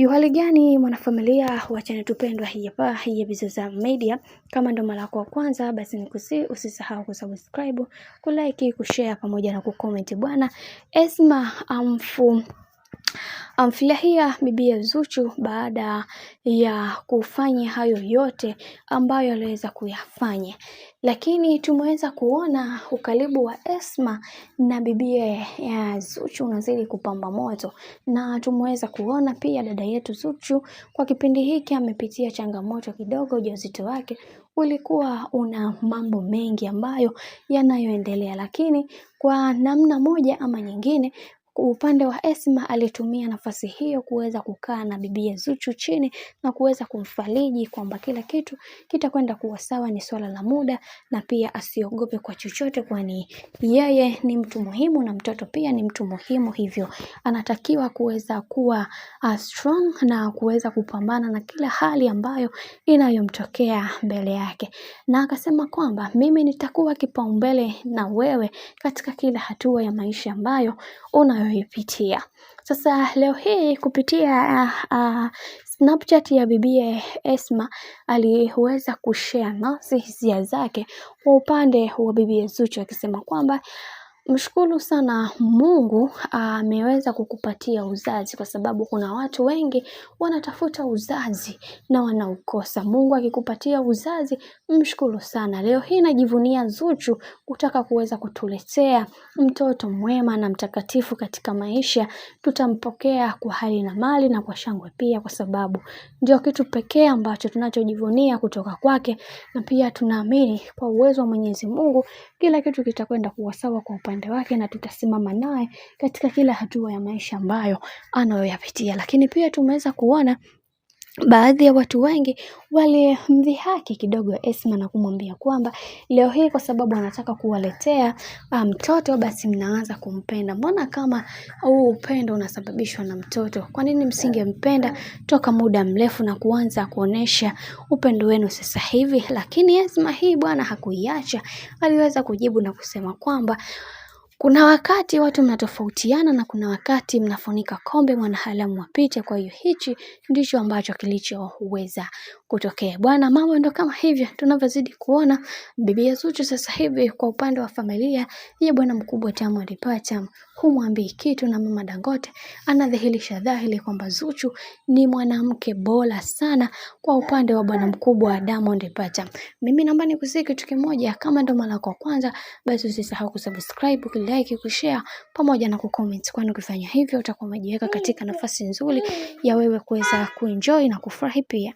Hali gani mwanafamilia wa channel tupendwa hii hapa hii Bizoza Media. Kama ndo mara yako ya kwanza basi usisahau kusubscribe, kulike, kushare pamoja na kucomment. Bwana Esma amfurahia bibi Zuchu baada ya kufanya hayo yote ambayo aliweza kuyafanya. Lakini tumeweza kuona ukaribu wa Esma na bibi Zuchu unazidi kupamba moto, na tumeweza kuona pia dada yetu Zuchu kwa kipindi hiki amepitia changamoto kidogo. Ujauzito wake ulikuwa una mambo mengi ambayo yanayoendelea, lakini kwa namna moja ama nyingine upande wa Esma alitumia nafasi hiyo kuweza kukaa na bibi Zuchu chini na kuweza kumfariji kwamba kila kitu kitakwenda kuwa sawa, ni swala la muda, na pia asiogope kwa chochote, kwani yeye ni mtu muhimu na mtoto pia ni mtu muhimu, hivyo anatakiwa kuweza kuwa strong na kuweza kupambana na kila hali ambayo inayomtokea mbele yake. Na akasema kwamba mimi nitakuwa kipaumbele na wewe katika kila hatua ya maisha ambayo unayoipitia. Sasa leo hii kupitia Snapchat ya bibi Esma aliweza kushare nasi hisia zake kwa upande wa bibi Zuchu, akisema kwamba mshukuru sana Mungu ameweza kukupatia uzazi, kwa sababu kuna watu wengi wanatafuta uzazi na wanaukosa. Mungu akikupatia uzazi mshukuru sana. Leo hii najivunia Zuchu kutaka kuweza kutuletea mtoto mwema na mtakatifu katika maisha. Tutampokea kwa hali na mali na kwa shangwe pia, kwa sababu ndio kitu pekee ambacho tunachojivunia kutoka kwake, na pia tunaamini kwa uwezo wa Mwenyezi Mungu kila kitu kitakwenda kuwa sawa kwa upande wake, na tutasimama naye katika kila hatua ya maisha ambayo anayoyapitia. Lakini pia tumeweza kuona baadhi ya watu wengi walimdhihaki kidogo Esma na kumwambia kwamba leo hii kwa sababu anataka kuwaletea mtoto basi mnaanza kumpenda. Mbona kama huu upendo unasababishwa na mtoto? Kwa nini msingempenda toka muda mrefu na kuanza kuonesha upendo wenu sasa hivi? Lakini Esma hii bwana hakuiacha. Aliweza kujibu na kusema kwamba kuna wakati watu mnatofautiana na kuna wakati mnafunika kombe mwanaharamu wapite. Kwa hiyo hichi ndicho ambacho kilichoweza kutokea. Bwana, mambo ndo kama hivyo tunavyozidi kuona bibi Zuchu sasa hivi kwa upande wa familia ya bwana mkubwa Diamond Platnumz humwambii kitu, na mama Dangote anadhihirisha dhahiri kwamba Zuchu ni mwanamke bora sana kwa upande wa bwana mkubwa wa Diamond Platnumz. Mimi naomba nikusihi kitu kimoja, kama ndo mara yako kwanza basi usisahau kusubscribe, like, kushare pamoja na kucomment, kwani ukifanya hivyo utakuwa umejiweka katika nafasi nzuri ya wewe kuweza kuenjoy na kufurahi pia.